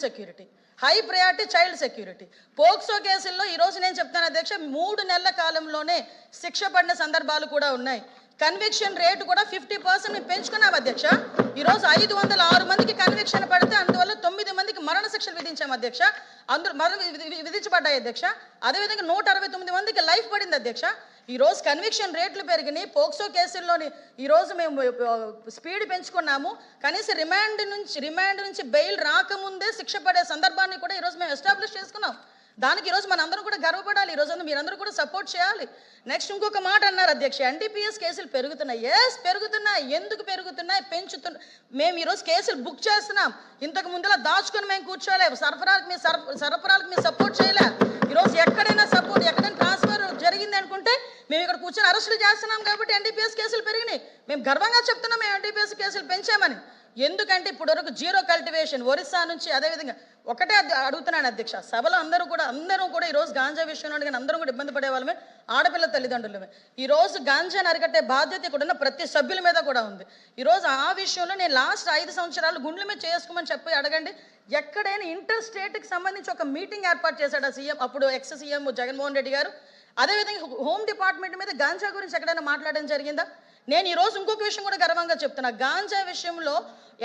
Security, high priority child security. POCSO కేసుల్లో ఈరోజు నేను చెప్తాను అధ్యక్ష, 3 నెలల కాలంలోనే శిక్ష పడిన సందర్భాలు కూడా ఉన్నాయి. కన్విక్షన్ రేటు కూడా 50% మేము పెంచుకున్నాం అధ్యక్ష. ఈరోజు 506 మందికి కన్విక్షన్ పడితే అందువల్ల 9 మందికి మరణ శిక్షలు విధించాం అధ్యక్ష. అందరూ విధించబడ్డాయి అధ్యక్ష. అదేవిధంగా 169 మందికి లైఫ్ పడింది అధ్యక్ష. ఈరోజు కన్విక్షన్ రేట్లు పెరిగినాయి. పోక్సో కేసుల్లోని ఈరోజు మేము స్పీడ్ పెంచుకున్నాము. కనీసం రిమాండ్ నుంచి బెయిల్ రాకముందే శిక్ష పడే సందర్భాన్ని కూడా ఈరోజు మేము ఎస్టాబ్లిష్ చేసుకున్నాం. దానికి ఈరోజు మనందరం కూడా గర్వపడాలి. ఈరోజు మీరందరూ కూడా సపోర్ట్ చేయాలి. నెక్స్ట్ ఇంకొక మాట అన్నారు అధ్యక్ష, ఎన్డీపీఎస్ కేసులు పెరుగుతున్నాయి. పెరుగుతున్నాయి. ఎందుకు పెరుగుతున్నాయి? మేము ఈరోజు కేసులు బుక్ చేస్తున్నాం. ఇంతకు ముందులా దాచుకొని మేము కూర్చోలే. సరఫరాలకు మేము సపోర్ట్ చేయలే. ఈరోజు ఎక్కడైనా ట్రాన్స్ఫర్ జరిగింది అనుకుంటే మేము ఇక్కడ కూర్చొని అరెస్టులు చేస్తున్నాం కాబట్టి ఎన్డీపీఎస్ కేసులు పెరిగినాయి. మేము గర్వంగా చెప్తున్నాం మేము ఎన్డీపీఎస్ కేసులు పెంచామని. ఎందుకంటే ఇప్పటి వరకు జీరో కల్టివేషన్ ఒరిస్సా నుంచి, అదేవిధంగా ఒకటే అడుగుతున్నాను అధ్యక్ష, సభలో అందరూ కూడా ఈరోజు గాంజా విషయంలో కానీ అందరూ కూడా ఇబ్బంది పడే వాళ్ళమే, ఆడపిల్ల తల్లిదండ్రులమే. ఈరోజు గాంజాను అరికట్టే బాధ్యత ఇక్కడ ఉన్న ప్రతి సభ్యుల మీద కూడా ఉంది. ఈరోజు ఆ విషయంలో నేను లాస్ట్ 5 సంవత్సరాలు గుండెల మీద చేసుకోమని చెప్పి అడగండి. ఎక్కడైనా ఇంటర్ స్టేట్కి సంబంధించి ఒక మీటింగ్ ఏర్పాటు చేశాడు సీఎం, అప్పుడు ఎక్స్ సీఎం జగన్మోహన్ రెడ్డి గారు. అదేవిధంగా హోమ్ డిపార్ట్మెంట్ మీద గాంజా గురించి ఎక్కడైనా మాట్లాడడం జరిగిందా? నేను ఈరోజు ఇంకొక విషయం కూడా గర్వంగా చెప్తున్నా. గాంజా విషయంలో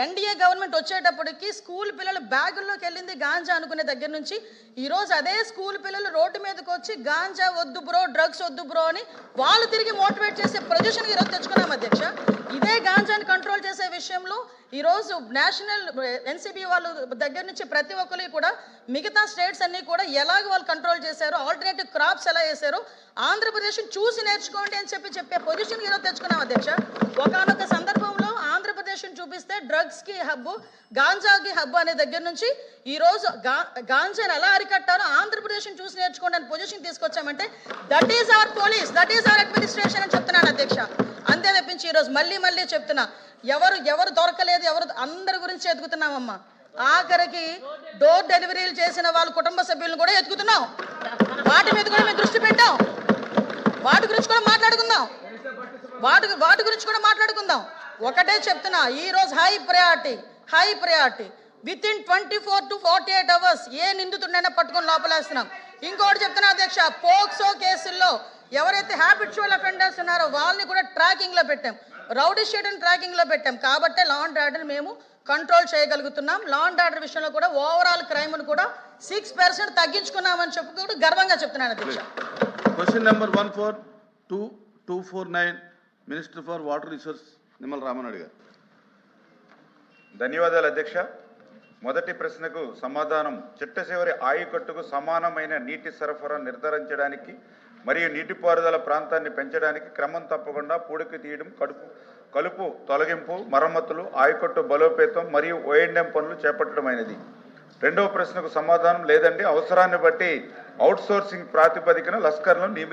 ఎన్డీఏ గవర్నమెంట్ వచ్చేటప్పటికి స్కూల్ పిల్లలు బ్యాగుల్లోకి వెళ్ళింది గాంజా అనుకునే దగ్గర నుంచి ఈరోజు అదే స్కూల్ పిల్లలు రోడ్డు మీదకి వచ్చి గాంజా వద్దు బ్రో, డ్రగ్స్ వద్దు బ్రో అని వాళ్ళు తిరిగి మోటివేట్ చేసే పొజిషన్కి ఈరోజు తెచ్చుకున్నాం అధ్యక్ష. ఇదే గాంజాని కంట్రోల్ చేసే విషయంలో ఈరోజు నేషనల్ ఎన్సీబీ వాళ్ళ దగ్గర నుంచి ప్రతి ఒక్కరికి కూడా మిగతా స్టేట్స్ అన్నీ కూడా ఎలాగ వాళ్ళు కంట్రోల్ చేశారో, ఆల్టర్నేటివ్ క్రాప్స్ ఎలా వేశారో ఆంధ్రప్రదేశ్ చూసి నేర్చుకోండి అని చెప్పే పొజిషన్ ఈరోజు తెచ్చుకున్నాం అధ్యక్ష. ఒకనొక సందర్భంలో ఆంధ్రప్రదేశ్ చూపిస్తే డ్రగ్స్ కి హబ్బు, గాంజాకి హబ్బు అనే దగ్గర నుంచి ఈరోజు గాంజాని ఎలా అరికట్టారో ఆంధ్రప్రదేశ్ చూసి నేర్చుకోండి అని position తీసుకొచ్చామంటే that is our police, that is our administration అని చెప్తున్నాను అధ్యక్ష. అంతే తప్పించి ఈరోజు మళ్ళీ చెప్తున్నా, ఎవరు దొరకలేదు, అందరి గురించి ఎదుగుతున్నామమ్మా. ఆఖరికి డోర్ డెలివరీలు చేసిన వాళ్ళ కుటుంబ సభ్యులను కూడా ఎదుగుతున్నాం. వాటి మీద కూడా మేము దృష్టి పెట్టాం. వాటి గురించి కూడా మాట్లాడుకుందాం. ఒకటే చెప్తున్నా, ఈ రోజు high priority with in 24 to 48 hours ఏ నిందితుడినైనా పట్టుకొని లోపలేస్తున్నాం. ఇంకోటి చెప్తున్నా అధ్యక్ష, పోక్సో కేసుల్లో ఎవరైతే హ్యాబిచువల్ అఫెండర్స్ ఉన్నారో వాళ్ళని కూడా ట్రాకింగ్ లో పెట్టాం, రౌడీ షీట్ని ట్రాకింగ్ లో పెట్టాం. కాబట్టి లా అండ్ ఆర్డర్ మేము కంట్రోల్ చేయగలుగుతున్నాం. లా అండ్ ఆర్డర్ విషయంలో కూడా ఓవరాల్ క్రైమ్ ను కూడా 6% తగ్గించుకున్నామని చెప్పి గర్వంగా చెప్తున్నాను అధ్యక్ష. Question number 14249 minister for water resource Nimmala Rama Naidu గారు. ధన్యవాదాలు అధ్యక్ష. మొదటి ప్రశ్నకు సమాధానం, చిట్ట చివరి ఆయకట్టుకు సమానమైన నీటి సరఫరా నిర్ధారించడానికి మరియు నీటిపారుదల ప్రాంతాన్ని పెంచడానికి క్రమం తప్పకుండా పూడికి తీయడం, కలుపు తొలగింపు, మరమ్మతులు, ఆయకట్టు బలోపేతం మరియు ఓఎండ్ఎం పనులు చేపట్టడమైనది. రెండవ ప్రశ్నకు సమాధానం, లేదండి, అవసరాన్ని బట్టి అవుట్సోర్సింగ్ ప్రాతిపదికన లస్కర్లను